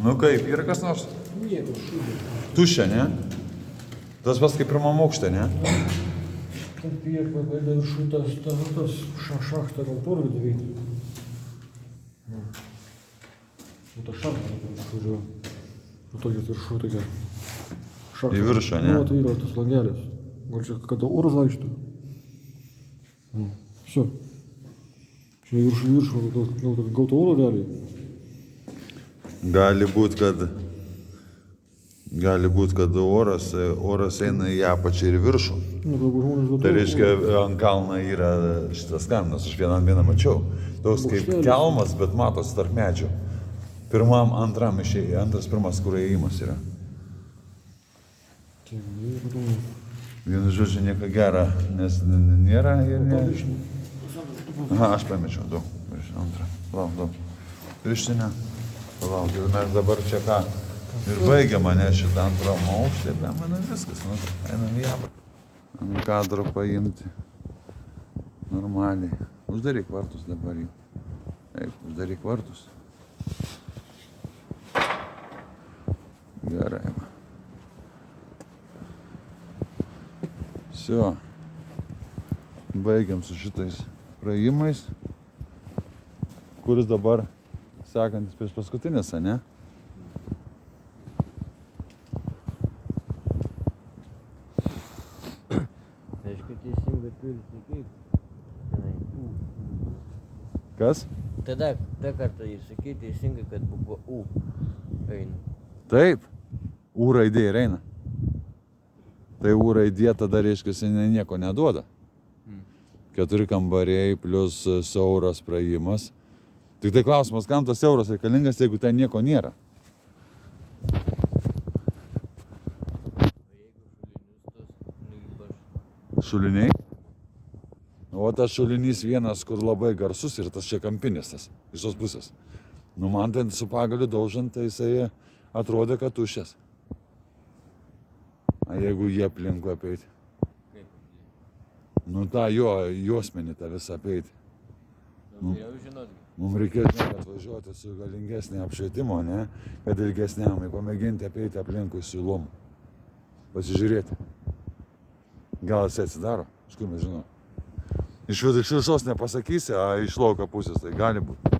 Nu kaip, yra kas nors? Nieko, šūdė. Tuščia, ne? Tas pats kaip pirmam aukšte, ne? Ten piekva, kada viršų tas šachtą gal porą daryti. Nu, ta šachta, kažkodėl. Nu, tokia viršų, tokia. Šachta. Į viršų, ne? Nu, tai yra tas langelis. Gal čia kada oras vaikštų. Все. Čia viršų, gal gauta oro realiai. Gali būt, kad oras eina į apačią ir viršų. Nu, galbūt žmonės daugiau. Tai reiškia, ant kalno yra šitas kalnas, aš vieną mačiau. Toks kaip kelmas, bet matosi tarp medžių. Pirmam, antram išėjai, pirmas, kur įėjimas yra. Vienu žodžiu, nieko gera, nes nėra ir ne... Aha, aš pamečiau, daug. Antrą, daug. Pirštinę. Palauk, ir mes dabar čia ką? Ir baigiam mane šitą antram aukštį, bet man viskas, nu, einam į apačią. Ant kadro paimti. Normaliai. Uždaryk vartus dabar jį. Eik, uždaryk vartus. Gerai. Всё. Baigiam su šitais praėjimais. Kuris dabar sekantis prieš paskutinis, ne? Aišku, teisingai turi sakyti. Kas? Tada kartą jis sakė teisingai, kad bukva U eina. Taip. U raidė ir eina. Tai U raidė tada reiškia, nieko neduoda. 4 kambariai plus siauras praėjimas. Tik tai klausimas, kam tas siauras reikalingas, jeigu ten nieko nėra. Šuliniai? O tas šulinys vienas, kur labai garsus ir tas čia kampinis tas, iš tos pusės. Nu man ten su pagaliu daužant, tai jisai atrodė, kad tuščias. A jeigu jie aplinkui apeiti? Nu tą juosmenį tą visą apeiti. Jau žinot. Mums reikės atvažiuoti su galingesnė apšvietimo, ne? Kad ilgesniam, pamėginti apeiti aplinkui su ilom. Pasižiūrėti. Gal jis atsidaro, iš kur mes žinau. Iš viršos nepasakysi, a iš lauko pusės tai gali būti.